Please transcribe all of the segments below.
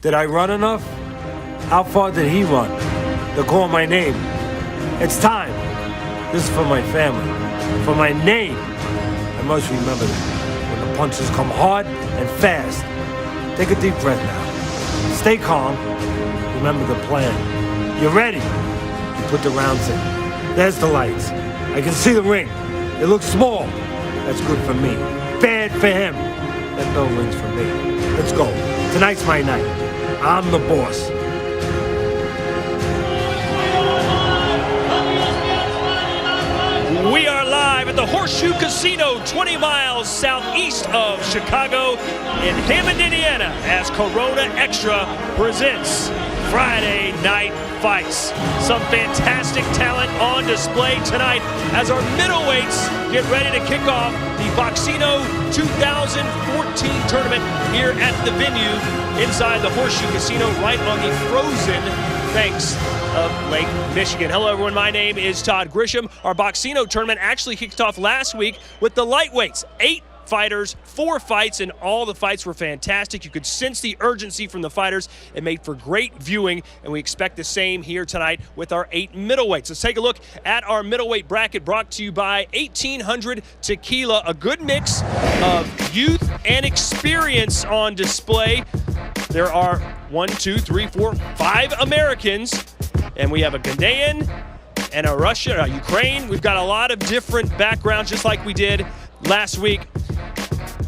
Did I run enough? How far did he run? They're calling my name. It's time. This is for my family. For my name. I must remember that. When the punches come hard and fast. Take a deep breath now. Stay calm. Remember the plan. You're ready. You put the rounds in. There's the lights. I can see the ring. It looks small. That's good for me. Bad for him. That bell rings for me. Let's go. Tonight's my night. I'm the boss. We are live at the Horseshoe Casino, 20 miles southeast of Chicago in Hammond, Indiana, as Corona Extra presents Friday Night Fights. Some fantastic talent on display tonight as our middleweights get ready to kick off the Boxino 2014 tournament here at the venue inside the Horseshoe Casino right on the frozen banks of Lake Michigan. Hello everyone, my name is Todd Grisham. Our Boxino tournament actually kicked off last week with the lightweights. 8 fighters, 4 fights, and all the fights were fantastic. You could sense the urgency from the fighters. It made for great viewing, and we expect the same here tonight with our 8 middleweights. Let's take a look at our middleweight bracket brought to you by 1800 Tequila, a good mix of youth and experience on display. There are 1, 2, 3, 4, 5 Americans, and we have a Ghanaian and a Russian, a Ukraine. We've got a lot of different backgrounds, just like we did last week.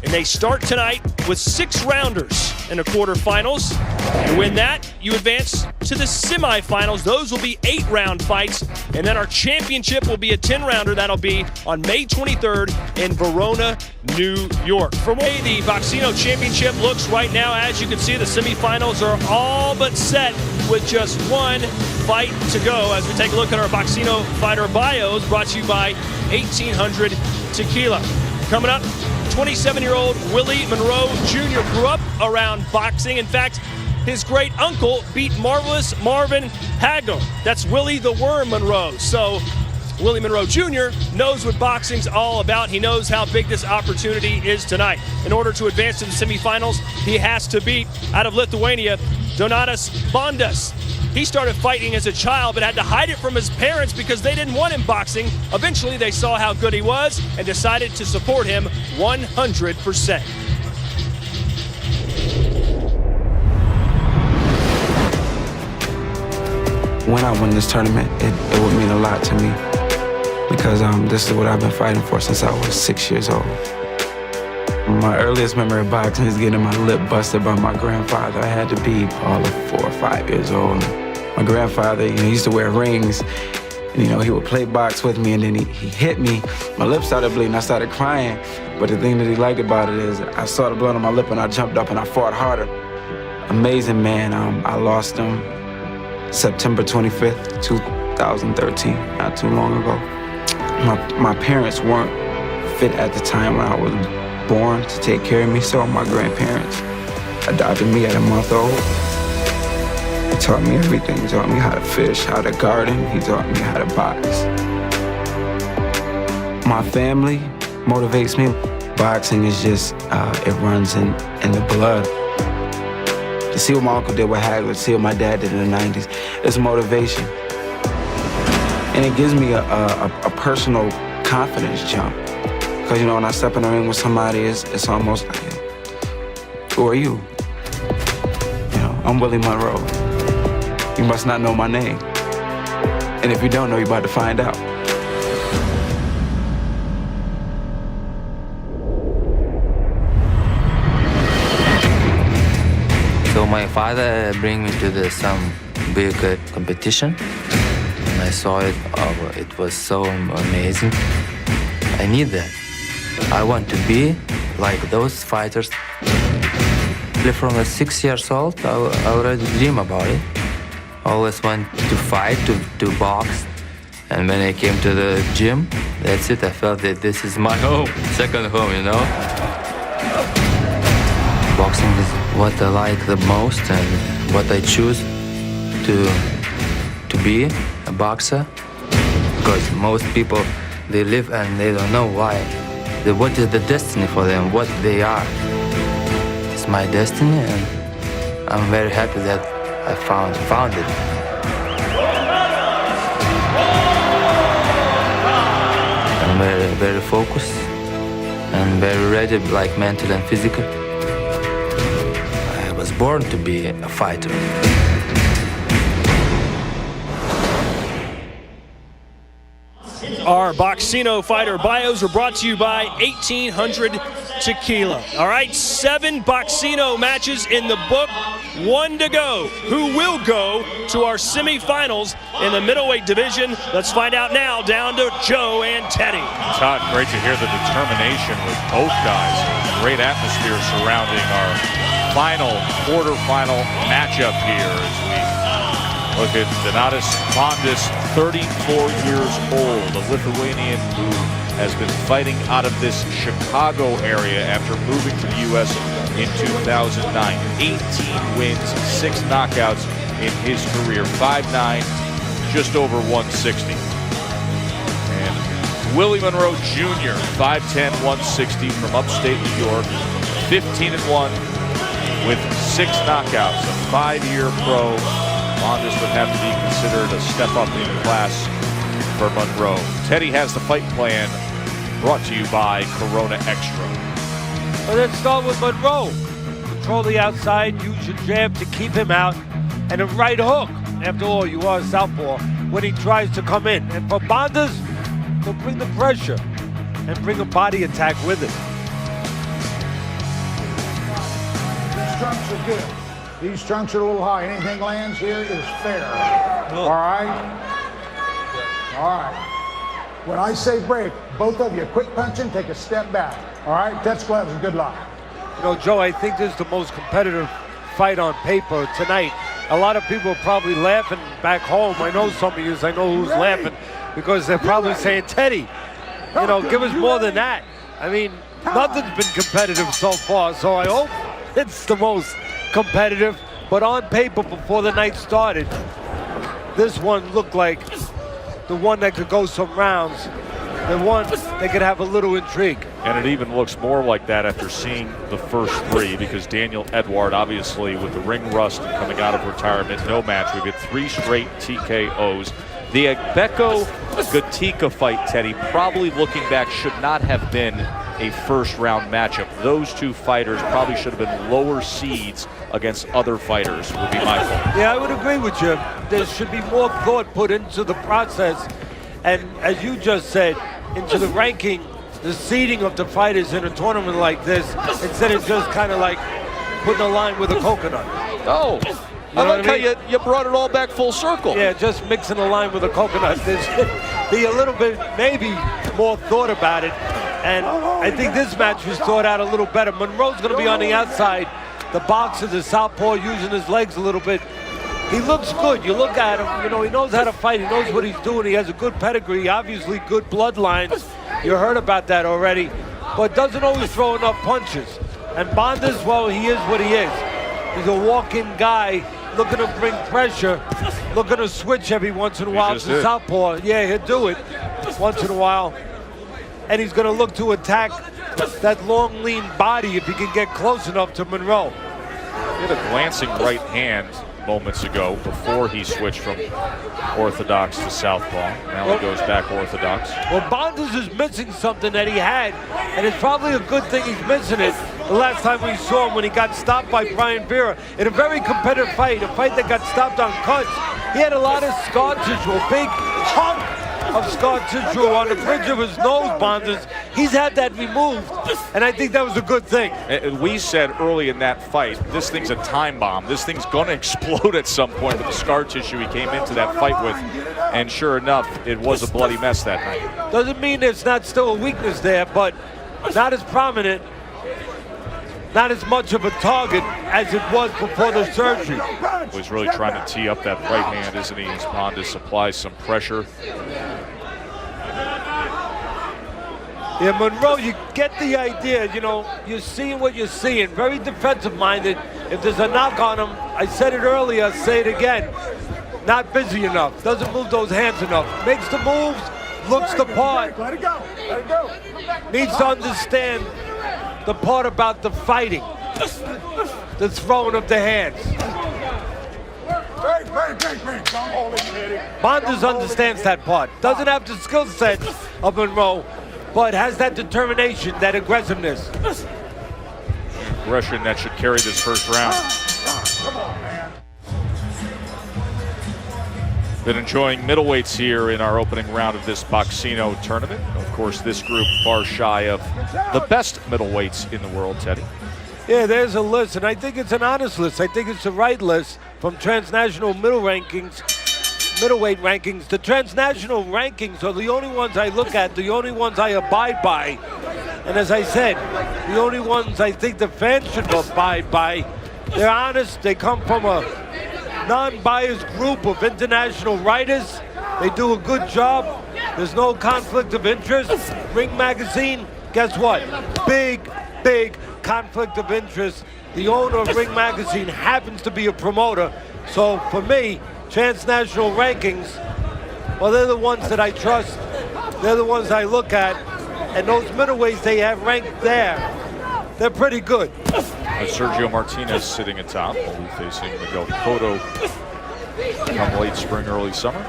And they start tonight with 6 rounders in the quarterfinals. And win that, you advance to the semifinals. Those will be 8-round fights. And then our championship will be a 10-rounder. That'll be on May 23rd in Verona, New York. From the way the Boxino Championship looks right now, as you can see, the semifinals are all but set with just 1 fight to go. As we take a look at our Boxino fighter bios, brought to you by 1800 Tequila. Coming up, 27-year-old Willie Monroe Jr. grew up around boxing. In fact, his great uncle beat marvelous Marvin Hagler. That's Willie the Worm Monroe. So Willie Monroe Jr. knows what boxing's all about. He knows how big this opportunity is tonight. In order to advance to the semifinals, he has to beat, out of Lithuania, Donatas Bondas. He started fighting as a child but had to hide it from his parents because they didn't want him boxing. Eventually, they saw how good he was and decided to support him 100%. When I win this tournament, it would mean a lot to me because this is what I've been fighting for since I was 6 years old. My earliest memory of boxing is getting my lip busted by my grandfather. I had to be probably 4 or 5 years old. My grandfather, he used to wear rings, and he would play box with me, and then he hit me. My lip started bleeding, I started crying. But the thing that he liked about it is I saw the blood on my lip and I jumped up and I fought harder. Amazing man. I lost him September 25th, 2013, not too long ago. My parents weren't fit at the time when I was born to take care of me, so my grandparents adopted me at a month old. He taught me everything. He taught me how to fish, how to garden. He taught me how to box. My family motivates me. Boxing is just, it runs in the blood. To see what my uncle did with Hagler, to see what my dad did in the 90s, it's motivation. And it gives me a personal confidence jump. Because, when I step in the ring with somebody, it's almost like, who are you? I'm Willie Monroe. You must not know my name. And if you don't know, you're about to find out. So my father bring me to some big competition. And I saw it. It was so amazing. I need that. I want to be like those fighters. From 6 years old, I already dream about it. Always want to fight, to box. And when I came to the gym, that's it. I felt that this is my home, second home, Boxing is what I like the most and what I choose to be a boxer. Because most people, they live and they don't know why. What is the destiny for them, what they are. It's my destiny, and I'm very happy that I found it. I'm very, very focused and very ready, like mental and physical. I was born to be a fighter. Our Boxino fighter bios are brought to you by 1800 Tequila. All right, 7 Boxino matches in the book, 1 to go. Who will go to our semifinals in the middleweight division? Let's find out now, down to Joe and Teddy. Todd, great to hear the determination with both guys. Great atmosphere surrounding our final quarterfinal matchup here as we look at Donatas Bondas, 34 years old, a Lithuanian who has been fighting out of this Chicago area after moving to the U.S. in 2009. 18 wins, 6 knockouts in his career, 5'9", just over 160. And Willie Monroe Jr., 5'10", 160 from upstate New York, 15-1 with 6 knockouts, a 5-year pro. Bondas would have to be considered a step up in class for Monroe. Teddy has the fight plan, brought to you by Corona Extra. Well, let's start with Monroe. Control the outside, use your jab to keep him out, and a right hook. After all, you are a southpaw when he tries to come in. And for Bondas, he'll bring the pressure and bring a body attack with it. These trunks are good. These trunks are a little high. Anything lands here is fair. All right? All right. When I say break, both of you quit punching, take a step back. All right? Touch gloves and good luck. You know, Joe, I think this is the most competitive fight on paper tonight. A lot of people are probably laughing back home. I know some of you, I know who's laughing, because they're probably saying, Teddy, you know, give us more than that. I mean, nothing's been competitive so far, so I hope it's the most competitive. But on paper, before the night started, this one looked like the one that could go some rounds, the one that could have a little intrigue. And it even looks more like that after seeing the first 3, because Daniel Edward, obviously with the ring rust and coming out of retirement, no match. We've got 3 straight TKOs. The Agbeko-Gatika fight, Teddy, probably looking back, should not have been a first-round matchup. Those 2 fighters probably should have been lower seeds against other fighters, would be my fault. Yeah, I would agree with you. There should be more thought put into the process. And as you just said, into the ranking, the seeding of the fighters in a tournament like this, instead of just kind of like putting a line with a coconut. Oh, You know I like what I mean? how you brought it all back full circle. Yeah, just mixing a line with a coconut. There should be a little bit, maybe more thought about it. And I think this match was thought out a little better. Monroe's going to be on the outside. The boxer, the southpaw, using his legs a little bit. He looks good. You look at him, you know, he knows how to fight. He knows what he's doing. He has a good pedigree, obviously good bloodlines. You heard about that already. But doesn't always throw enough punches. And Bondas, well, he is what he is. He's a walk-in guy looking to bring pressure, looking to switch every once in a while to southpaw. Yeah, he'll do it once in a while. And he's going to look to attack that long, lean body if he can get close enough to Monroe. He had a glancing right hand moments ago before he switched from orthodox to southpaw. Now he goes back orthodox. Well, Bondas is missing something that he had, and it's probably a good thing he's missing it. The last time we saw him when he got stopped by Brian Vera in a very competitive fight, a fight that got stopped on cuts. He had a lot of scar tissue, a big hunk of scar tissue on the bridge of his nose, Bondas. He's had that removed, and I think that was a good thing. We said early in that fight, this thing's a time bomb. This thing's going to explode at some point with the scar tissue he came into that fight with. And sure enough, it was a bloody mess that night. Doesn't mean there's not still a weakness there, but not as prominent, not as much of a target as it was before the surgery. He's really trying to tee up that right hand, isn't he? As Bondas applies some pressure. Yeah, Monroe, you get the idea, you know, you're seeing what you're seeing. Very defensive-minded. If there's a knock on him, I said it earlier, say it again. Not busy enough, doesn't move those hands enough. Makes the moves, looks the part. Let it go. Let it go. Needs to understand the part about the fighting. the throwing of the hands. Break. Don't hold it, Eddie. Bondas understands that part. Doesn't have the skill set of Monroe, but has that determination, that aggressiveness. Aggression that should carry this first round. Come on, man. Been enjoying middleweights here in our opening round of this Boxino tournament. Of course, this group far shy of the best middleweights in the world, Teddy. Yeah, there's a list, and I think it's an honest list. I think it's the right list from transnational middleweight rankings. The transnational rankings are the only ones I look at, the only ones I abide by. And as I said, the only ones I think the fans should abide by. They're honest, they come from a non-biased group of international writers. They do a good job. There's no conflict of interest. Ring Magazine, guess what? Big conflict of interest. The owner of Ring Magazine happens to be a promoter. So for me, transnational rankings, well, they're the ones that I trust. They're the ones I look at. And those middleweights they have ranked there, they're pretty good. Sergio Martinez sitting atop. We'll be facing Miguel Cotto come late spring, early summer.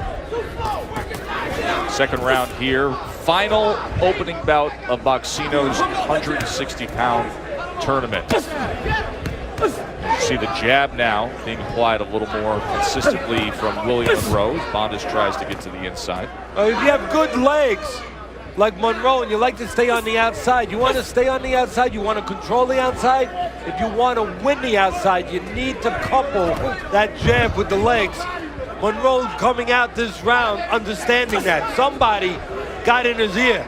Second round here. Final opening bout of Boxino's 160-pound tournament. You see the jab now being applied a little more consistently from Willie Monroe. Bondas tries to get to the inside. If you have good legs, like Monroe, and you like to stay on the outside, you want to stay on the outside, you want to control the outside. If you want to win the outside, you need to couple that jab with the legs. Monroe coming out this round understanding that. Somebody got in his ear.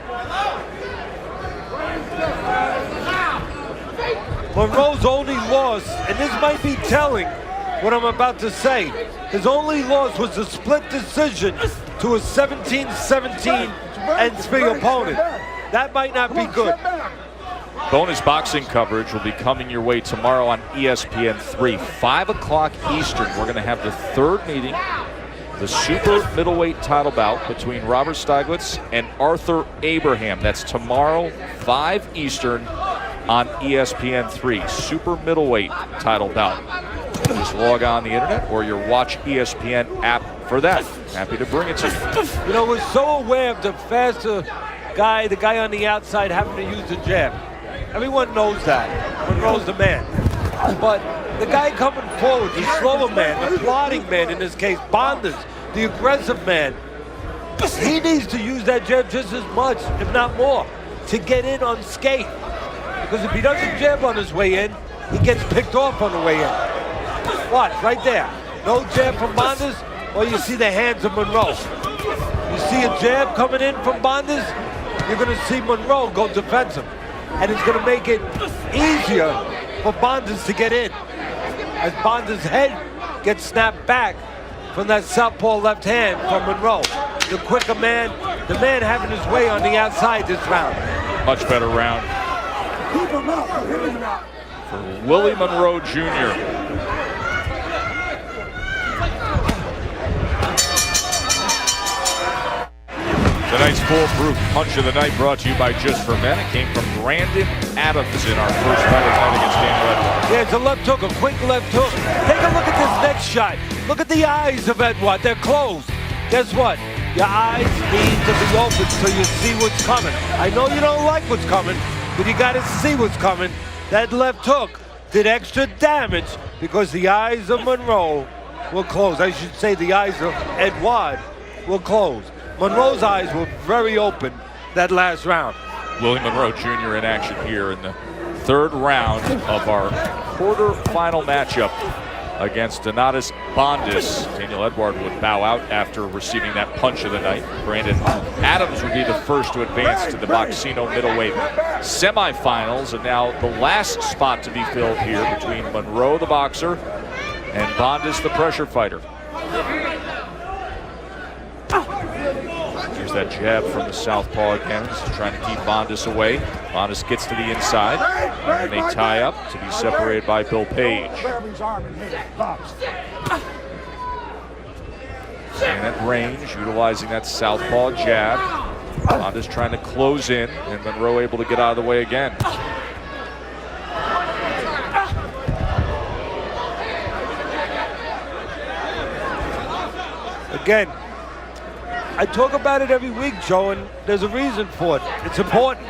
Monroe's only loss, and this might be telling what I'm about to say, his only loss was a split decision to a 17-17 and opponent. That might not be good. Bonus boxing coverage will be coming your way tomorrow on ESPN 3, 5 o'clock Eastern. We're going to have the third meeting, the super middleweight title bout between Robert Stieglitz and Arthur Abraham. That's tomorrow, 5 Eastern on ESPN 3, super middleweight title bout. Just log on the internet or your Watch ESPN app for that. Happy to bring it to you. You know, we're so aware of the faster guy, the guy on the outside having to use the jab. Everyone knows that. Monroe's the man. But the guy coming forward, the slower man, the plodding man in this case, Bondas, the aggressive man, he needs to use that jab just as much, if not more, to get in unscathed. Because if he doesn't jab on his way in, he gets picked off on the way in. Watch, right there. No jab from Bondas, or you see the hands of Monroe. You see a jab coming in from Bondas, you're going to see Monroe go defensive. And it's going to make it easier for Bondas to get in. As Bondas' head gets snapped back from that southpaw left hand from Monroe. The quicker man, the man having his way on the outside this round. Much better round for Willie Monroe Jr. Tonight's foolproof punch of the night brought to you by Just for Men. It came from Brandon Adams in our first title fight against Daniel Edwards. Yeah, it's a left hook, a quick left hook. Take a look at this next shot. Look at the eyes of Edward. They're closed. Guess what? Your eyes need to be open so you see what's coming. I know you don't like what's coming, but you got to see what's coming. That left hook did extra damage because the eyes of Monroe were closed. I should say the eyes of Edward were closed. Monroe's eyes were very open that last round. Willie Monroe Jr. in action here in the third round of our quarterfinal matchup against Donatas Bondas. Daniel Edward would bow out after receiving that punch of the night. Brandon Adams would be the first to advance to the Boxino middleweight semifinals. And now the last spot to be filled here between Monroe, the boxer, and Bondas, the pressure fighter. There's that jab from the southpaw again. He's trying to keep Bondas away. Bondas gets to the inside, and they tie up to be separated by Bill Page. Staying at range, utilizing that southpaw jab. Bondas trying to close in, and Monroe able to get out of the way again. Again, I talk about it every week, Joe, and there's a reason for it. It's important.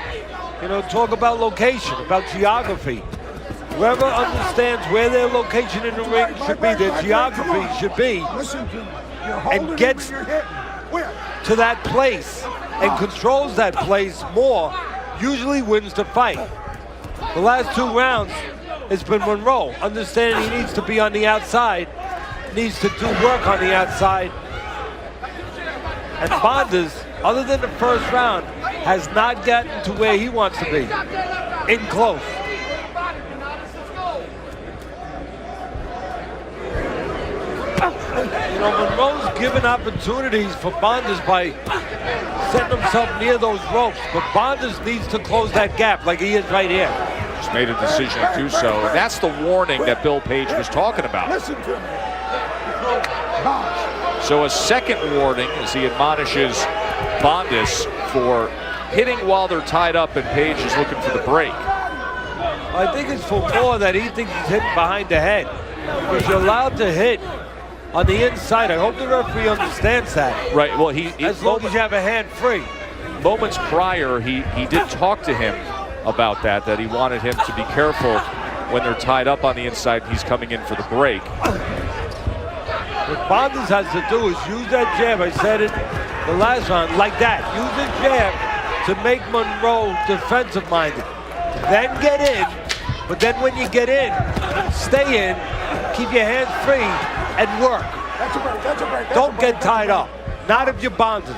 You know, talk about location, about geography. Whoever understands where their location in the ring should be, their geography should be, and gets to that place and controls that place more, usually wins the fight. The last 2 rounds, it's been Monroe. Understanding he needs to be on the outside, needs to do work on the outside. And Bondas, other than the first round, has not gotten to where he wants to be, in close. You know, Monroe's given opportunities for Bondas by setting himself near those ropes, but Bondas needs to close that gap like he is right here. Just made a decision to do so, and that's the warning that Bill Page was talking about. Listen to me. So a second warning as he admonishes Bondas for hitting while they're tied up, and Page is looking for the break. I think it's for more that he thinks he's hitting behind the head. Because you're allowed to hit on the inside. I hope the referee understands that. Right, well, as long as you have a hand free. Moments prior, he did talk to him about that he wanted him to be careful when they're tied up on the inside. He's coming in for the break. What Bondas has to do is use that jab. I said it the last round, like that. Use the jab to make Monroe defensive-minded. Then get in, but then when you get in, stay in, keep your hands free, and work. That's a break, that's a break. Don't get tied up. Not if you're Bondas.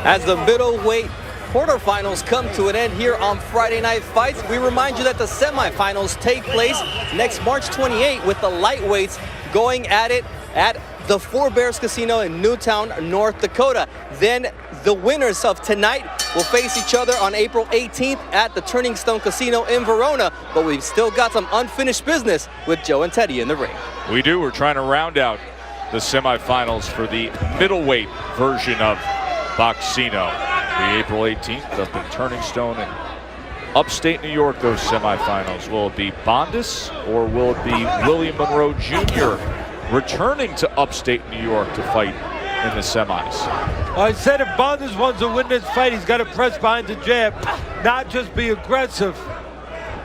As the middleweight quarterfinals come to an end here on Friday Night Fights, we remind you that the semifinals take place next March 28 with the lightweights going at it at the Four Bears Casino in Newtown, North Dakota. Then the winners of tonight will face each other on April 18th at the Turning Stone Casino in Verona, but we've still got some unfinished business with Joe and Teddy in the ring. We do. We're trying to round out the semifinals for the middleweight version of Boxino. The April 18th up in Turning Stone in upstate New York, those semifinals. Will it be Bondas or will it be Willie Monroe Jr. returning to upstate New York to fight in the semis? I said if Bondas wants to win this fight, he's got to press behind the jab, not just be aggressive.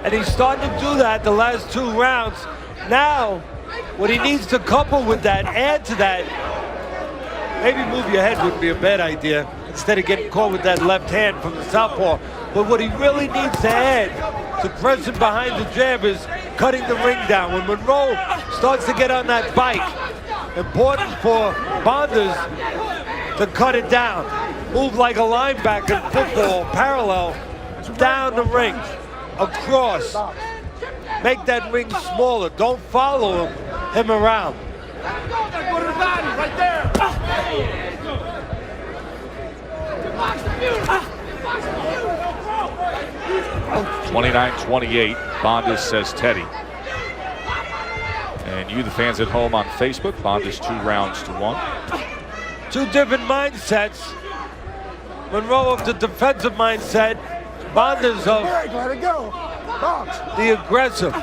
And he's starting to do that the last 2 rounds. Now, what he needs to couple with that, add to that, maybe move your head wouldn't be a bad idea instead of getting caught with that left hand from the southpaw. But what he really needs to add to pressing behind the jab is cutting the ring down. When Monroe starts to get on that bike, important for Bondas to cut it down. Move like a linebacker in football, parallel, down the ring, across. Make that ring smaller. Don't follow him around. Go to the body, right there. 29-28, Bondas says Teddy. And you, the fans at home on Facebook, Bondas 2-1. 2 different mindsets. Monroe of the defensive mindset, Bondas of Let it go. the aggressive.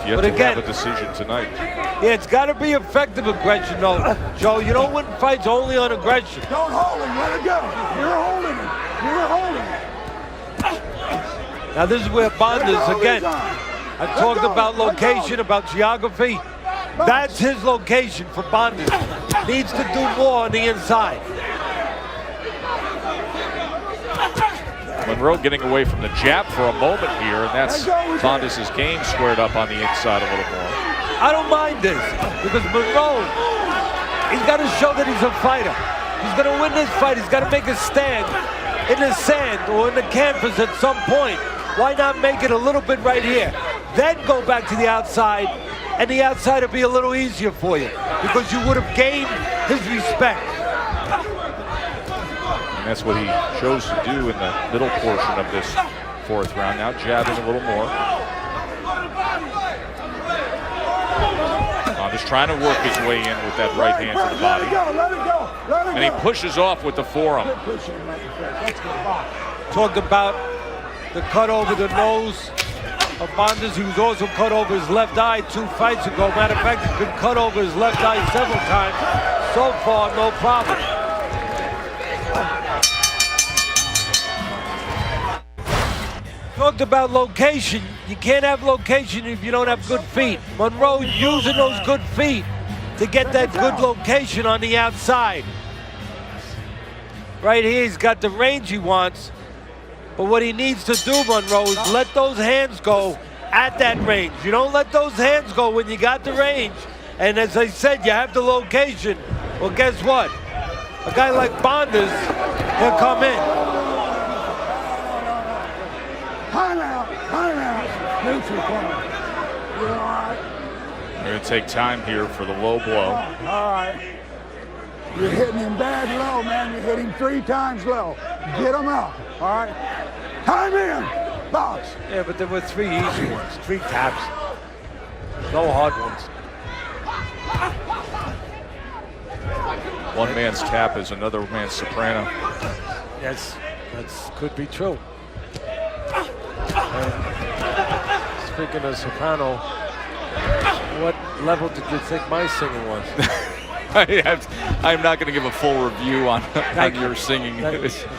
You have But to again, have a decision tonight. Yeah, it's got to be effective aggression, though, Joe. You don't win fights only on aggression. Don't hold him, let it go. You're holding him. You're holding him. Now, this is where Bondas, again, I talked about location, about geography. That's his location for Bondas. Needs to do more on the inside. Monroe getting away from the jab for a moment here, and that's Bondas' game squared up on the inside a little more. I don't mind this, because Monroe, he's got to show that he's a fighter. He's going to win this fight. He's got to make a stand in the sand or in the canvas at some point. Why not make it a little bit right here? Then go back to the outside, and the outside will be a little easier for you, because you would have gained his respect. And that's what he chose to do in the middle portion of this 4th round. Now jabbing a little more. Just trying to work his way in with that right hand to the body. Let it go. And he pushes off with the forearm. Talk about the cut over the nose. of Bondas. He was also cut over his left eye 2 fights ago. Matter of fact, he's been cut over his left eye several times. So far, no problem. Talked about location. You can't have location if you don't have good feet. Monroe using those good feet to get that good location on the outside. Right here, he's got the range he wants. But what he needs to do, Monroe, is let those hands go at that range. You don't let those hands go when you got the range. And as I said, you have the location. Well, guess what? A guy like Bondas will come in. Time out. Neutral corner. You all right? We're going to take time here for the low blow. All right. You're hitting him bad low, man. You hit him 3 times low. Get him up, all right? Time in, box. Yeah, but there were 3 easy ones, 3 taps. No hard ones. One man's tap is another man's soprano. Yes, that could be true. And speaking of soprano, what level did you think my singing was? I'm not going to give a full review on your singing.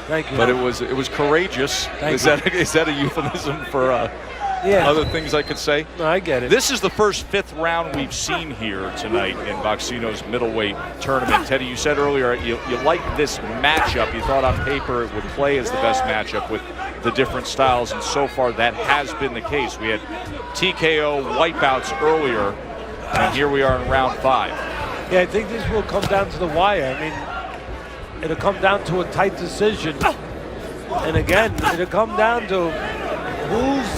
Thank you. But it was courageous. Is that a euphemism for other things I could say? No, I get it. This is the first 5th round we've seen here tonight in Boxino's middleweight tournament. Teddy, you said earlier you like this matchup. You thought on paper it would play as the best matchup with the different styles, and so far that has been the case. We had TKO wipeouts earlier, and here we are in round 5. Yeah, I think this will come down to the wire. I mean, it'll come down to a tight decision. And again, it'll come down to who's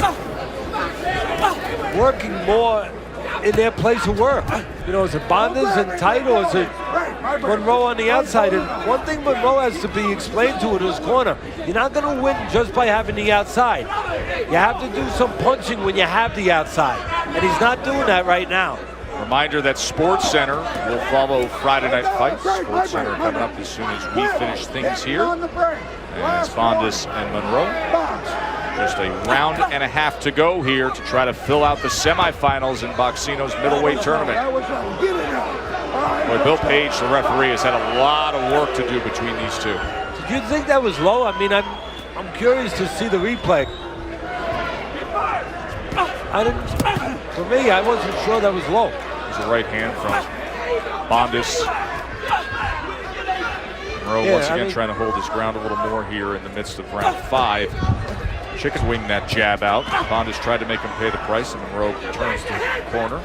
working more in their place of work. You know, is it Bondas and tight, or is it Monroe on the outside? And one thing Monroe has to be explained to in his corner, you're not going to win just by having the outside. You have to do some punching when you have the outside. And he's not doing that right now. Reminder that Sports Center will follow Friday Night Fights. Sports Center coming up as soon as we finish things here. And it's Bondas and Monroe. Just a round and a half to go here to try to fill out the semifinals in Boxino's middleweight tournament. Boy, Bill Page, the referee, has had a lot of work to do between these two. Did you think that was low? I mean, I'm curious to see the replay. For me, I wasn't sure that was low. There's a right hand from Bondas. Monroe once again trying to hold his ground a little more here in the midst of round 5. Chicken wing that jab out. Bondas tried to make him pay the price, and Monroe turns to the corner.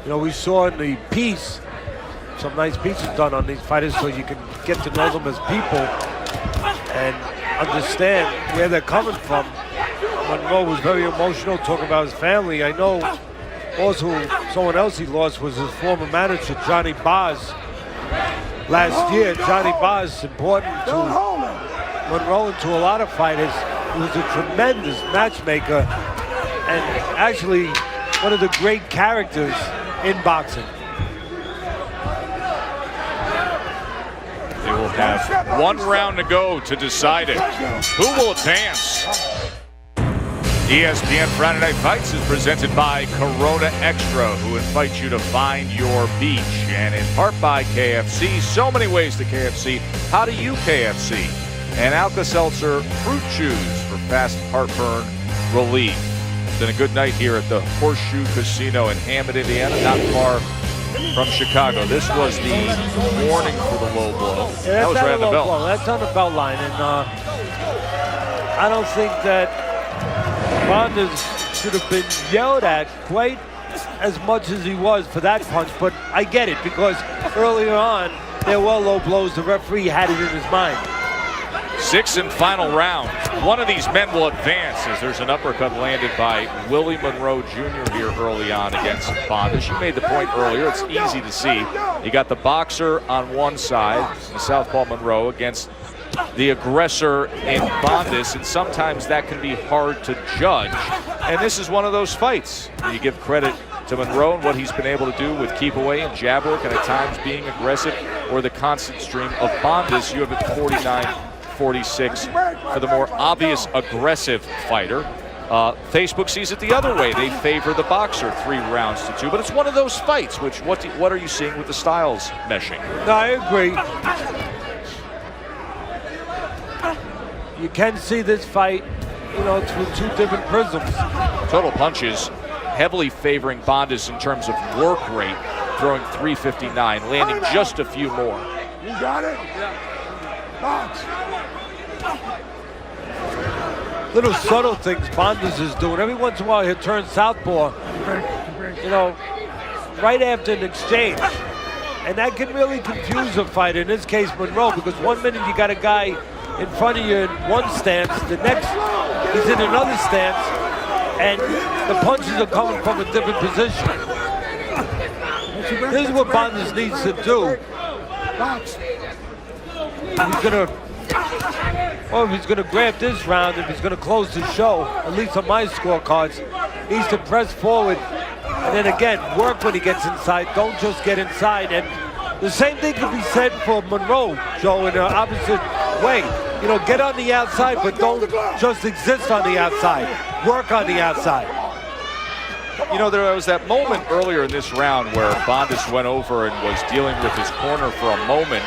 You know, we saw in the piece some nice pieces done on these fighters so you can get to know them as people and understand where they're coming from. Monroe was very emotional, talking about his family. I know also someone else he lost was his former manager, Johnny Boz. Last year, Johnny Boz, important to Monroe and to a lot of fighters. He was a tremendous matchmaker and actually one of the great characters in boxing. They will have 1 round to go to decide it. Who will advance? ESPN Friday Night Fights is presented by Corona Extra, who invites you to find your beach, and in part by KFC. So many ways to KFC. How do you KFC? And Alka-Seltzer Fruit Chews for fast heartburn relief. It's been a good night here at the Horseshoe Casino in Hammond, Indiana, not far from Chicago. This was the warning for the low blow. Yeah, that was right on the belt. Blow. That's on the belt line, and I don't think that Bondas should have been yelled at quite as much as he was for that punch, but I get it because earlier on there were low blows. The referee had it in his mind. 6th and final round. One of these men will advance as there's an uppercut landed by Willie Monroe Jr. here early on against Bondas. You made the point earlier, it's easy to see. You got the boxer on one side, the southpaw Monroe, against the aggressor in Bondas, and sometimes that can be hard to judge. And this is one of those fights. You give credit to Monroe and what he's been able to do with keep away and jab work and at times being aggressive, or the constant stream of Bondas. You have it 49-46 for the more obvious aggressive fighter. Facebook sees it the other way. They favor the boxer 3 rounds to 2. But it's one of those fights. Which what are you seeing with the styles meshing? No, I agree. You can see this fight, you know, through 2 different prisms. Total punches heavily favoring Bondas in terms of work rate, throwing 359, landing just a few more. You got it? Box. Little subtle things Bondas is doing. Every once in a while he'll turn southpaw, you know, right after an exchange. And that can really confuse a fighter, in this case Monroe, because 1 minute you got a guy in front of you in one stance, the next he's in another stance, and the punches are coming from a different position. This is what Bondas needs to do. He's gonna, well, if he's gonna grab this round, if he's gonna close the show, at least on my scorecards, he needs to press forward, and then again, work when he gets inside, don't just get inside. And the same thing can be said for Monroe, Joe, in the opposite way. You know, get on the outside, but don't just exist on the outside. Work on the outside. You know, there was that moment earlier in this round where Bondas went over and was dealing with his corner for a moment,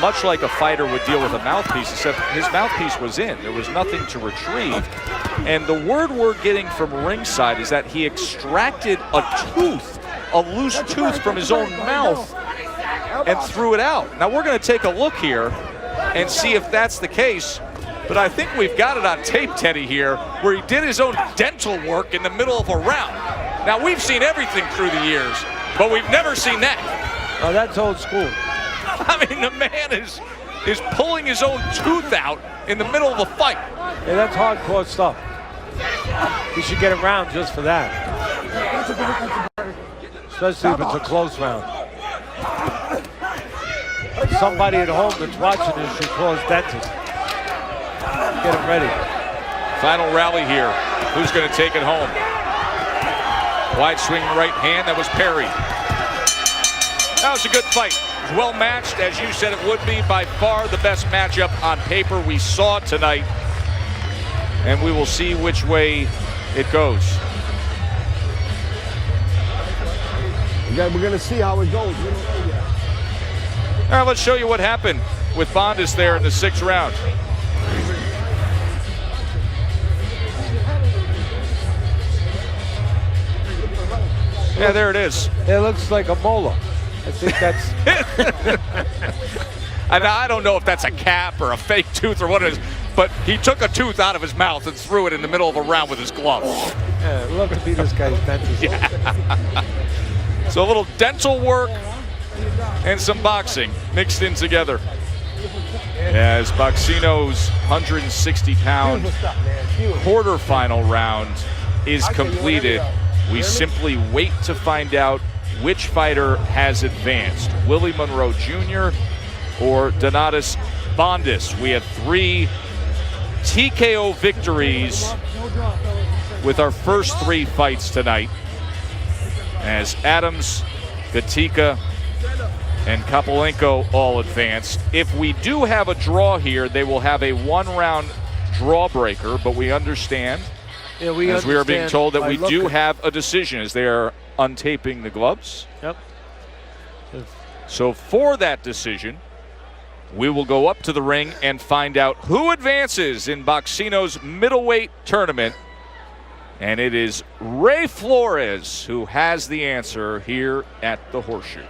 much like a fighter would deal with a mouthpiece, except his mouthpiece was in. There was nothing to retrieve. And the word we're getting from ringside is that he extracted a tooth, a loose tooth from his own mouth and threw it out. Now we're going to take a look here and see if that's the case. But I think we've got it on tape, Teddy, here, where he did his own dental work in the middle of a round. Now, we've seen everything through the years, but we've never seen that. Oh, that's old school. I mean, the man is pulling his own tooth out in the middle of a fight. Yeah, that's hardcore stuff. He should get a round just for that. Especially if it's a close round. Somebody at home that's watching this should call his dentist. Get him ready. Final rally here. Who's going to take it home? Wide swing right hand. That was Perry. That was a good fight. It was well matched, as you said it would be. By far the best matchup on paper we saw tonight. And we will see which way it goes. We're going to see how it goes. All right, let's show you what happened with Bondas there in the 6th round. Yeah, there it is. It looks like a molar. I think that's... And I don't know if that's a cap or a fake tooth or what it is, but he took a tooth out of his mouth and threw it in the middle of a round with his glove. Yeah, I'd love to be this guy's dentist. Yeah. So a little dental work and some boxing mixed in together. As Boxino's 160-pound quarterfinal round is completed, we simply wait to find out which fighter has advanced, Willie Monroe Jr. or Donatas Bondas. We have 3 TKO victories with our first 3 fights tonight, as Adams, Gatica, and Kapelenko all advanced. If we do have a draw here, they will have a 1-round draw breaker, but we understand, Yeah, we are being told that we do have a decision as they are untaping the gloves. Yep. So for that decision, we will go up to the ring and find out who advances in Boxino's middleweight tournament. And it is Ray Flores who has the answer here at the Horseshoe.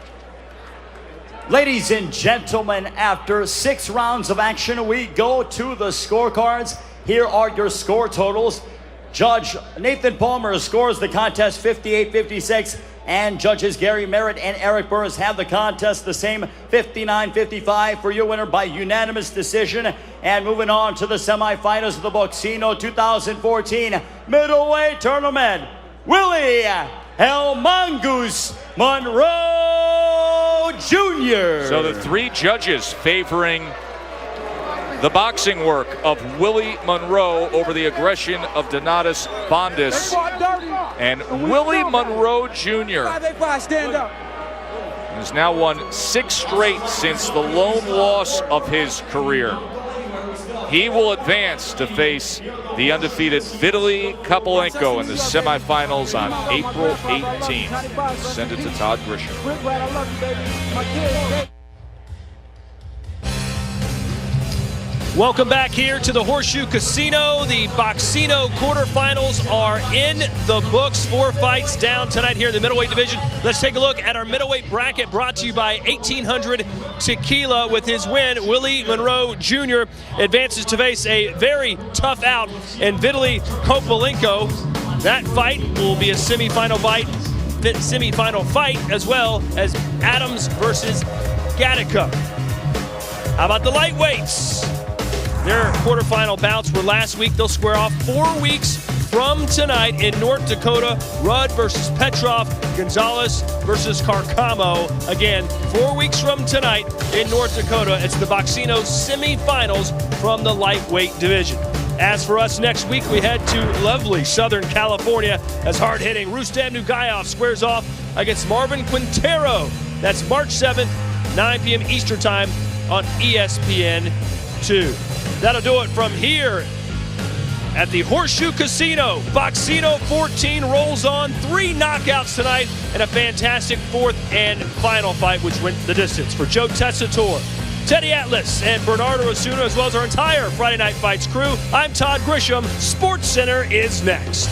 Ladies and gentlemen, after 6 rounds of action, we go to the scorecards. Here are your score totals. Judge Nathan Palmer scores the contest 58-56, and judges Gary Merritt and Eric Burris have the contest the same 59-55 for your winner by unanimous decision. And moving on to the semifinals of the Boxino 2014 middleweight tournament, Willie El Mongoose Monroe Jr. So the 3 judges favoring the boxing work of Willie Monroe over the aggression of Donatas Bondas. And Willie Monroe Jr. has now won 6 straight since the lone loss of his career. he will advance to face the undefeated WILLIE in the semifinals on April 18th. Send it to Todd Grisham. Welcome back here to the Horseshoe Casino. The Boxino quarterfinals are in the books. 4 fights down tonight here in the middleweight division. Let's take a look at our middleweight bracket brought to you by 1800 Tequila. With his win, WILLIE MONROE Jr. advances to face a very tough out in Vitaly Kopalenko. That fight will be a semifinal fight as well as Adams versus Gattaca. How about the lightweights? Their quarterfinal bouts were last week. They'll square off 4 weeks from tonight in North Dakota. Rudd versus Petrov, Gonzalez versus Carcamo. Again, 4 weeks from tonight in North Dakota. It's the Boxino semifinals from the lightweight division. As for us next week, we head to lovely Southern California as hard-hitting Rustam Nurgaev squares off against Marvin Quintero. That's March 7th, 9 p.m. Eastern Time on ESPN 2. That'll do it from here at the Horseshoe Casino. Boxino 14 rolls on. 3 knockouts tonight and a fantastic 4th and final fight, which went the distance. For Joe Tessitore, Teddy Atlas, and Bernardo Osuna, as well as our entire Friday Night Fights crew, I'm Todd Grisham. SportsCenter is next.